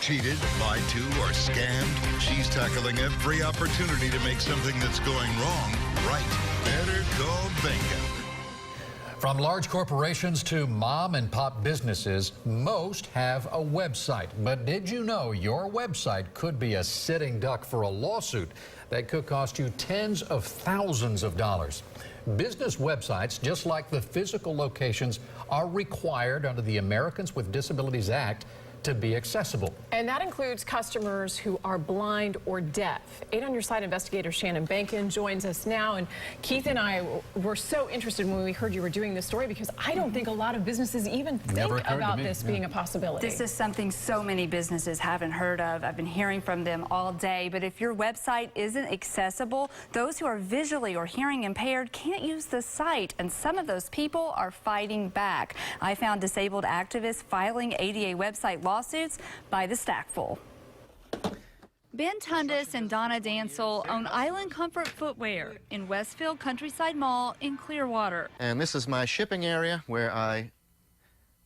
Cheated, lied to, or scammed? She's tackling every opportunity to make something that's going wrong right. Better call Bingo. From large corporations to mom and pop businesses, most have a website. But did you know your website could be a sitting duck for a lawsuit that could cost you tens of thousands of dollars? Business websites, just like the physical locations, are required under the Americans with Disabilities Act to be accessible. And that includes customers who are blind or deaf. 8 on Your Side investigator Shannon Bankin joins us now. And Keith and I were so interested when we heard you were doing this story, because I don't think a lot of businesses even think about this being a possibility. This is something so many businesses haven't heard of. I've been hearing from them all day. But if your website isn't accessible, those who are visually or hearing impaired can't use the site. And some of those people are fighting back. I found disabled activists filing ADA website lawsuits by the stackful. Ben Tundis and Donna Dansel own Island Comfort Footwear in Westfield Countryside Mall in Clearwater. And this is my shipping area where I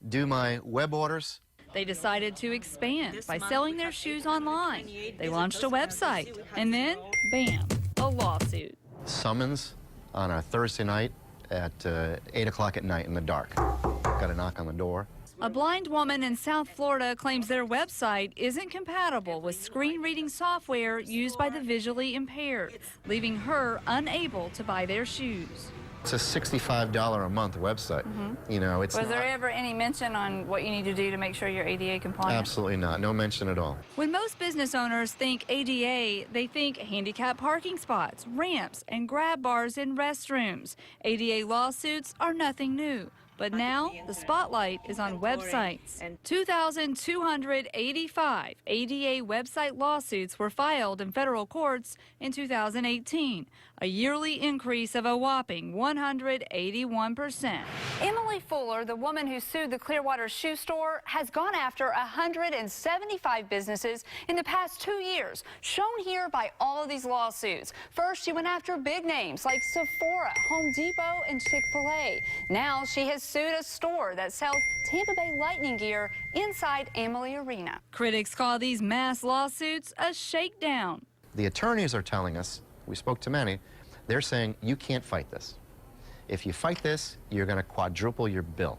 do my web orders. They decided to expand by selling their shoes online. They launched a website, and then, bam, a lawsuit. Summons on a Thursday night at 8 o'clock at night in the dark. Got a knock on the door. A blind woman in South Florida claims their website isn't compatible with screen reading software used by the visually impaired, leaving her unable to buy their shoes. It's a $65 a month website. You know, it's Was there ever any mention on what you need to do to make sure you're ADA compliant? Absolutely not. No mention at all. When most business owners think ADA, they think handicap parking spots, ramps, and grab bars in restrooms. ADA lawsuits are nothing new. But now, the spotlight is on websites. 2,285 ADA website lawsuits were filed in federal courts in 2018, a yearly increase of a whopping 181%. Emily Fuller, the woman who sued the Clearwater shoe store, has gone after 175 businesses in the past 2 years, shown here by all of these lawsuits. First, she went after big names like Sephora, Home Depot, and Chick-fil-A. Now she has sued a store that sells Tampa Bay Lightning gear inside Amalie Arena. Critics call these mass lawsuits a shakedown. The attorneys are telling us, we spoke to many, they're saying you can't fight this. If you fight this, you're going to quadruple your bill.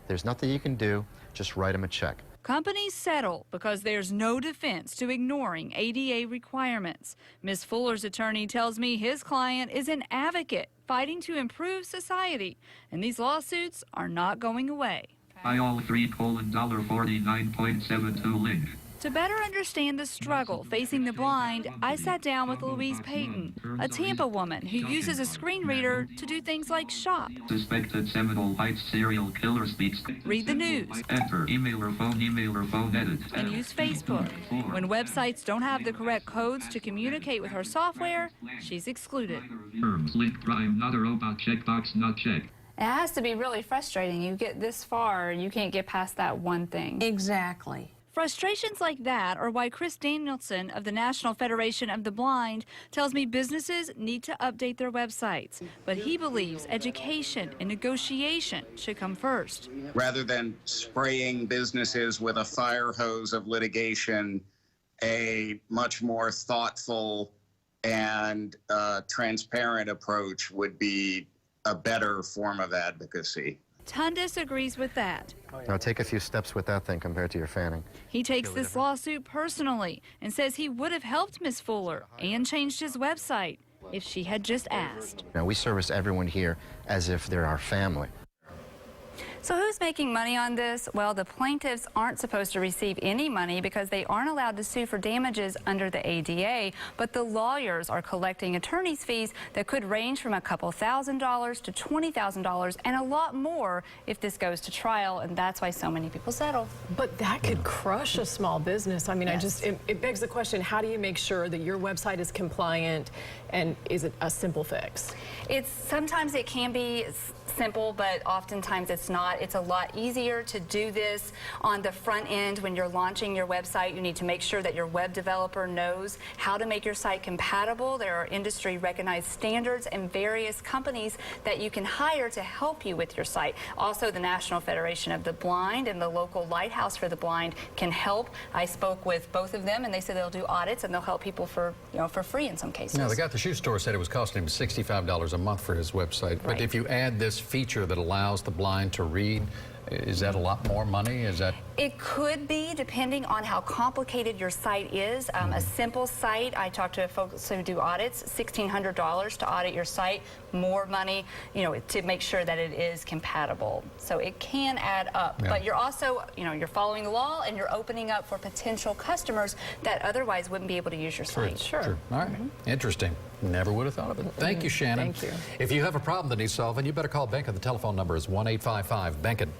There's nothing you can do, just write them a check. Companies settle because there's no defense to ignoring ADA requirements. Ms. Fuller's attorney tells me his client is an advocate fighting to improve society, and these lawsuits are not going away. $3:49.72 link. To better understand the struggle facing the blind, I sat down with Louise Payton, a Tampa woman who uses a screen reader to do things like shop, Suspected Seminole Heights serial killer speaks. read the news, Enter email or phone edit. and use Facebook. When websites don't have the correct codes to communicate with her software, she's excluded. Terms, link, crime, not a robot, checkbox, not checked. It has to be really frustrating. You get this far and you can't get past that one thing. Exactly. Frustrations like that are why Chris Danielson of the National Federation of the Blind tells me businesses need to update their websites. But he believes education and negotiation should come first. Rather than spraying businesses with a fire hose of litigation, a much more thoughtful and transparent approach would be a better form of advocacy. Tundis agrees with that. Now take a few steps with that thing compared to your fanning. He takes this lawsuit personally and says he would have helped Ms. Fuller and changed his website if she had just asked. Now we service everyone here as if they're our family. So who's making money on this? Well, the plaintiffs aren't supposed to receive any money because they aren't allowed to sue for damages under the ADA, but the lawyers are collecting attorney's fees that could range from a couple $1,000s to $20,000 and a lot more if this goes to trial, and that's why so many people settle. But that could crush a small business. I mean, Yes. it begs the question, how do you make sure that your website is compliant, and is it a simple fix? Sometimes it can be simple, but oftentimes it's not. It's a lot easier to do this on the front end when you're launching your website. You need to make sure that your web developer knows how to make your site compatible. There are industry recognized standards and various companies that you can hire to help you with your site. Also, the National Federation of the Blind and the local Lighthouse for the Blind can help. I spoke with both of them, and they said they'll do audits and they'll help people for free in some cases. Now, the guy at the shoe store said it was costing him $65 a month for his website. But if you add this feature that allows the blind to read, is that a lot more money? Is that? It could be, depending on how complicated your site is. A simple site, I talked to folks who do audits, $1,600 to audit your site, more money, to make sure that it is compatible. So it can add up. Yeah. But you're also, you're following the law and you're opening up for potential customers that otherwise wouldn't be able to use your site. Sure. All right. Interesting. Never would have thought of it. Thank you, Shannon. Thank you. If you have a problem that needs solving, you better call Benkin. The telephone number is 1-855-BENKIN.